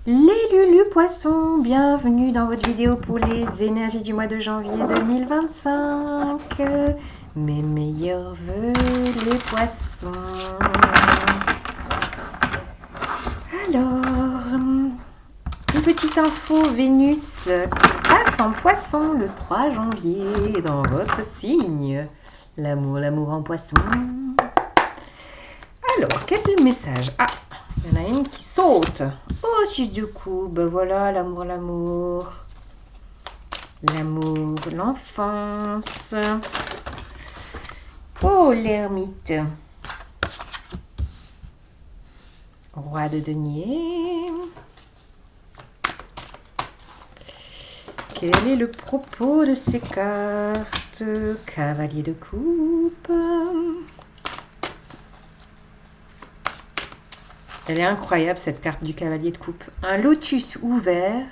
Les Lulu Poissons, bienvenue dans votre vidéo pour les énergies du mois de janvier 2025. Mes meilleurs vœux, les poissons. Alors, une petite info, Vénus passe en poisson le 3 janvier dans votre signe. L'amour en poisson. Alors, qu'est-ce que le message? Ah, il y en a une qui saute. Oh, 6 de coupe, ben voilà, l'amour, l'enfance. Oh, l'ermite. Roi de denier. Quel est le propos de ces cartes? Cavalier de coupe. Elle est incroyable, cette carte du cavalier de coupe. Un lotus ouvert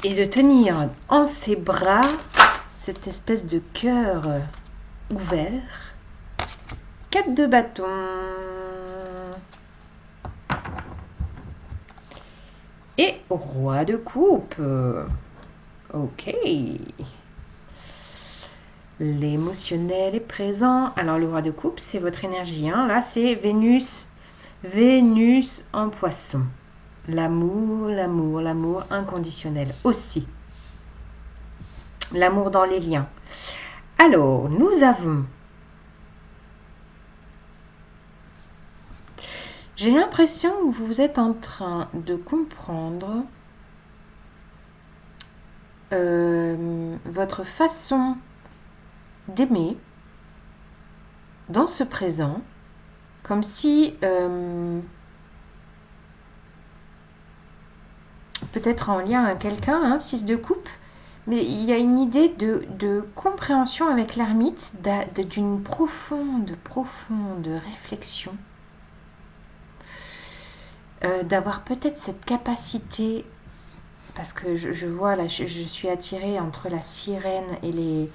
et de tenir en ses bras cette espèce de cœur ouvert. 4 de bâton. Et roi de coupe. Ok. L'émotionnel est présent. Alors, le roi de coupe, c'est votre énergie. Hein. Là, c'est Vénus en poisson. L'amour inconditionnel aussi. L'amour dans les liens. Alors, nous avons... J'ai l'impression que vous êtes en train de comprendre votre façon d'aimer dans ce présent, comme si peut-être en lien à quelqu'un, hein, 6 de coupe, mais il y a une idée de compréhension avec l'ermite, d'une profonde réflexion, d'avoir peut-être cette capacité, parce que je vois là, je suis attirée entre la sirène et les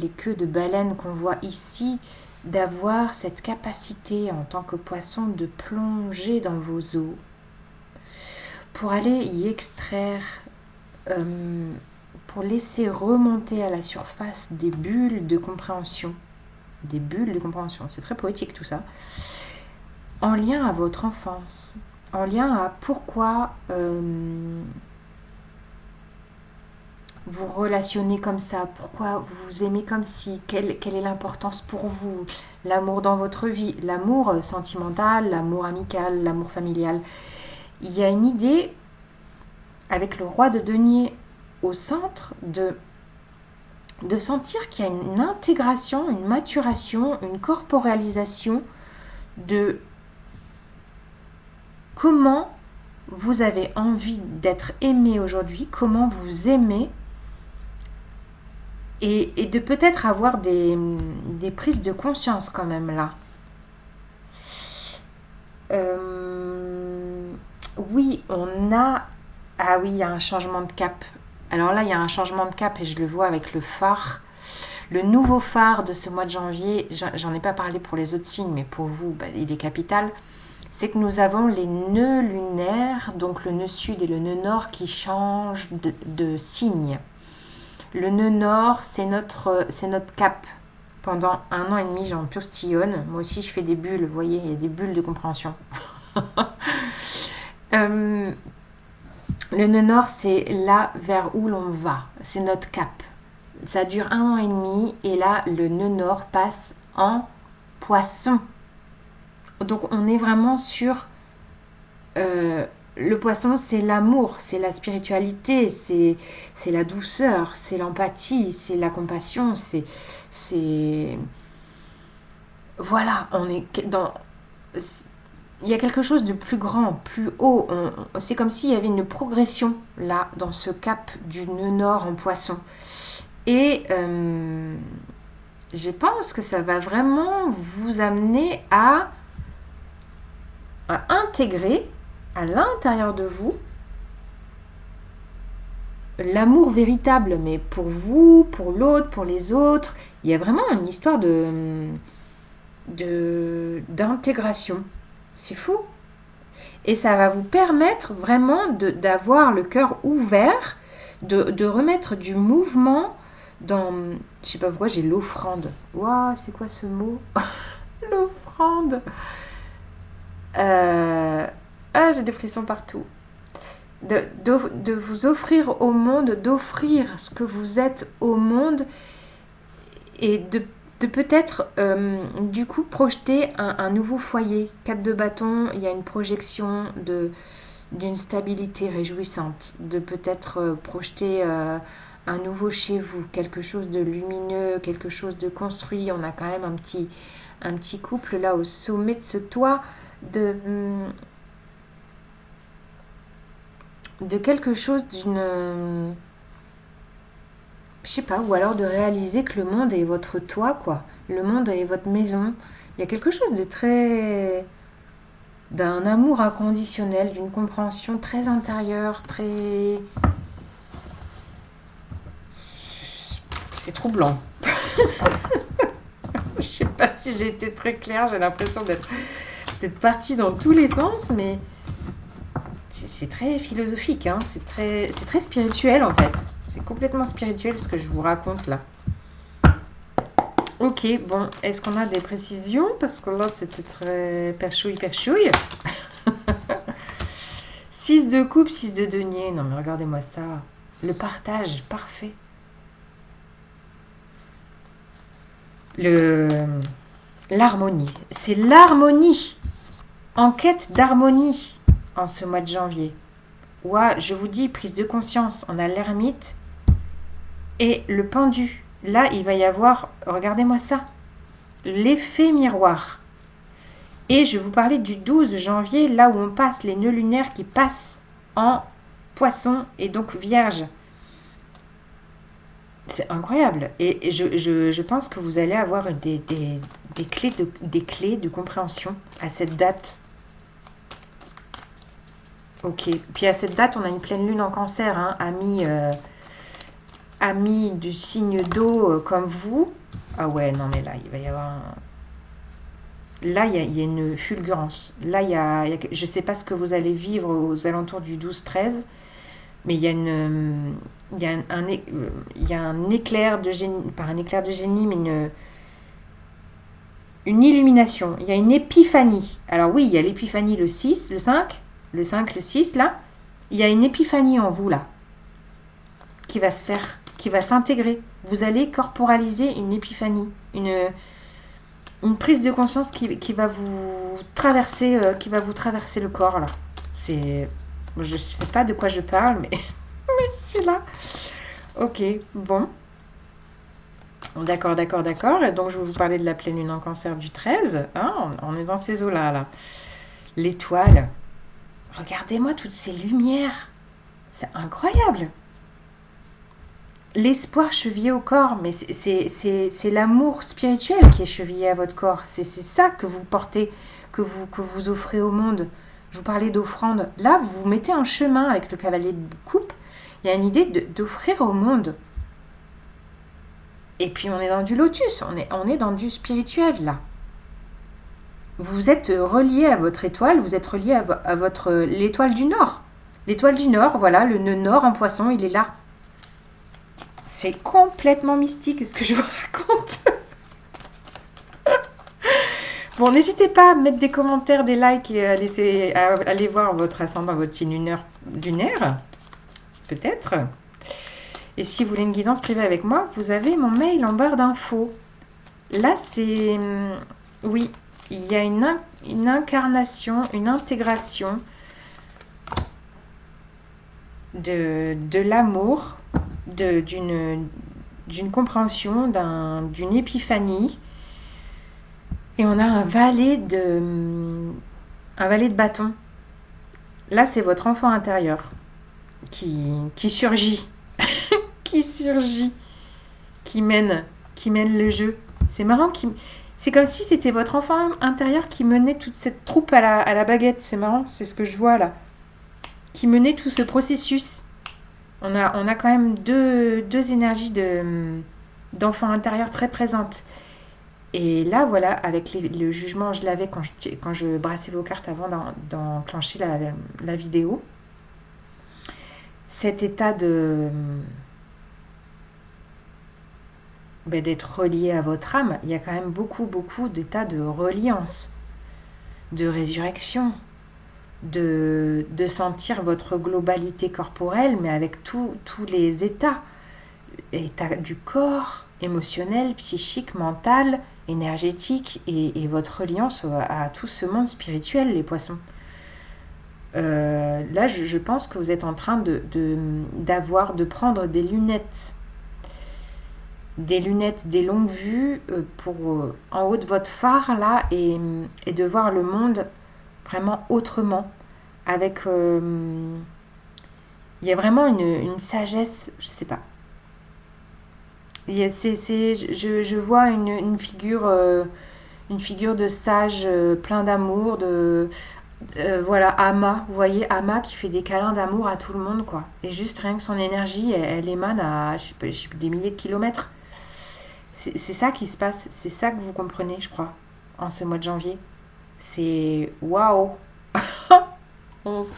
queues de baleine qu'on voit ici, d'avoir cette capacité en tant que poisson de plonger dans vos eaux pour aller y extraire, pour laisser remonter à la surface des bulles de compréhension. Des bulles de compréhension, c'est très poétique tout ça. En lien à votre enfance, en lien à pourquoi vous relationnez comme ça, pourquoi vous vous aimez comme si, quelle est l'importance pour vous, l'amour dans votre vie, l'amour sentimental, l'amour amical, l'amour familial. Il y a une idée, avec le roi de denier au centre, de sentir qu'il y a une intégration, une maturation, une corporalisation de comment vous avez envie d'être aimé aujourd'hui, comment vous aimez, et de peut-être avoir des prises de conscience quand même là. Oui, on a... Ah oui, il y a un changement de cap. Alors là, il y a un changement de cap et je le vois avec le phare. Le nouveau phare de ce mois de janvier, j'en ai pas parlé pour les autres signes, mais pour vous, il est capital. C'est que nous avons les nœuds lunaires, donc le nœud sud et le nœud nord qui changent de signe. Le nœud nord, c'est notre cap. Pendant 1 an et demi, j'en postillonne. Moi aussi, je fais des bulles, vous voyez, il y a des bulles de compréhension. Le nœud nord, c'est là vers où l'on va. C'est notre cap. Ça dure 1 an et demi et là, le nœud nord passe en poisson. Donc, on est vraiment sur... le poisson, c'est l'amour, c'est la spiritualité, c'est la douceur, c'est l'empathie, c'est la compassion, c'est... Voilà, on est dans... Il y a quelque chose de plus grand, plus haut. C'est comme s'il y avait une progression, là, dans ce cap du nœud nord en poisson. Et je pense que ça va vraiment vous amener à intégrer à l'intérieur de vous l'amour véritable, mais pour vous, pour l'autre, pour les autres. Il y a vraiment une histoire d'intégration. C'est fou. Et ça va vous permettre vraiment d'avoir le cœur ouvert, de remettre du mouvement dans... Je sais pas pourquoi j'ai l'offrande. Waouh, c'est quoi ce mot? L'offrande. Ah, j'ai des frissons partout. De vous offrir au monde, d'offrir ce que vous êtes au monde et de peut-être du coup projeter un nouveau foyer. 4 de bâton, il y a une projection d'une stabilité réjouissante, de peut-être projeter un nouveau chez vous, quelque chose de lumineux, quelque chose de construit. On a quand même un petit couple là au sommet de ce toit de quelque chose d'une... Je sais pas, ou alors de réaliser que le monde est votre toit, quoi. Le monde est votre maison. Il y a quelque chose de très... d'un amour inconditionnel, d'une compréhension très intérieure, très... C'est troublant. Je sais pas si j'ai été très claire, j'ai l'impression d'être partie dans tous les sens, mais c'est très philosophique, hein. C'est très spirituel en fait. C'est complètement spirituel ce que je vous raconte là. Ok, bon, est-ce qu'on a des précisions? Parce que là c'était très perchouille. 6 de coupe, 6 de denier. Non mais regardez-moi ça. Le partage, parfait. L'harmonie. C'est l'harmonie. En quête d'harmonie en ce mois de janvier. Ouais, je vous dis, prise de conscience. On a l'ermite et le pendu. Là, il va y avoir, regardez-moi ça, l'effet miroir. Et je vous parlais du 12 janvier, là où on passe les nœuds lunaires qui passent en poisson et donc vierge. C'est incroyable. Et je pense que vous allez avoir des clés de compréhension à cette date. Ok. Puis à cette date, on a une pleine lune en cancer, hein, amis du signe d'eau comme vous. Ah ouais, non mais là, il va y avoir Là, il y a une fulgurance. Là, je ne sais pas ce que vous allez vivre aux alentours du 12-13, mais il y a un éclair de génie, pas un éclair de génie, mais une illumination. Il y a une épiphanie. Alors oui, il y a l'épiphanie le 6, le 5, le 6, là. Il y a une épiphanie en vous, là, qui va se faire, qui va s'intégrer. Vous allez corporaliser une épiphanie, une prise de conscience qui va vous traverser, le corps, là. Je ne sais pas de quoi je parle, mais c'est là. Ok, bon. D'accord. Et donc, je vais vous parler de la pleine lune en cancer du 13. Ah, on est dans ces eaux-là, là. L'étoile. Regardez-moi toutes ces lumières. C'est incroyable. L'espoir chevillé au corps, mais c'est l'amour spirituel qui est chevillé à votre corps. C'est ça que vous portez, que vous offrez au monde. Je vous parlais d'offrande. Là, vous vous mettez en chemin avec le cavalier de coupe. Il y a une idée d'offrir au monde. Et puis, on est dans du lotus. On est dans du spirituel, là. Vous êtes relié à votre étoile. Vous êtes relié à l'étoile du Nord. L'étoile du Nord, voilà, le nœud Nord en poisson, il est là. C'est complètement mystique ce que je vous raconte. Bon, n'hésitez pas à mettre des commentaires, des likes et à aller voir votre ascendant, votre signe lunaire, peut-être. Et si vous voulez une guidance privée avec moi, vous avez mon mail en barre d'infos. Là, c'est... Oui, il y a une incarnation, une intégration de l'amour, d'une compréhension, d'une épiphanie. Et on a un valet de bâton. Là, c'est votre enfant intérieur qui surgit, qui mène le jeu. C'est marrant, c'est comme si c'était votre enfant intérieur qui menait toute cette troupe à la baguette. C'est marrant, c'est ce que je vois là. Qui menait tout ce processus. On a quand même deux énergies d'enfant intérieur très présentes. Et là, voilà, avec le jugement, je l'avais quand je brassais vos cartes avant d'enclencher la vidéo. Cet état d'être relié à votre âme, il y a quand même beaucoup, beaucoup d'états de reliance, de résurrection, de sentir votre globalité corporelle, mais avec tous les états du corps, émotionnel, psychique, mental, énergétique, et votre reliance à tout ce monde spirituel, les poissons. Là, je pense que vous êtes en train de prendre des lunettes, des longues vues en haut de votre phare, là, et de voir le monde vraiment autrement, avec... il y a vraiment une sagesse, je sais pas. Je vois une figure de sage plein d'amour, voilà, Ama, vous voyez, Ama qui fait des câlins d'amour à tout le monde, quoi. Et juste rien que son énergie, elle émane à, je sais pas, des milliers de kilomètres. C'est ça qui se passe, c'est ça que vous comprenez, je crois, en ce mois de janvier. C'est waouh! 11,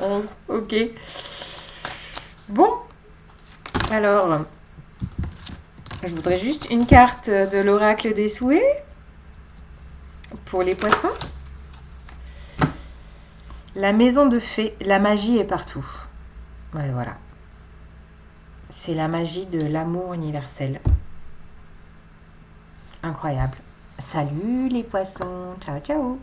ok. Bon, alors, je voudrais juste une carte de l'oracle des souhaits pour les poissons. La maison de fée, la magie est partout. Ouais, voilà. C'est la magie de l'amour universel. Incroyable. Salut les poissons. Ciao, ciao.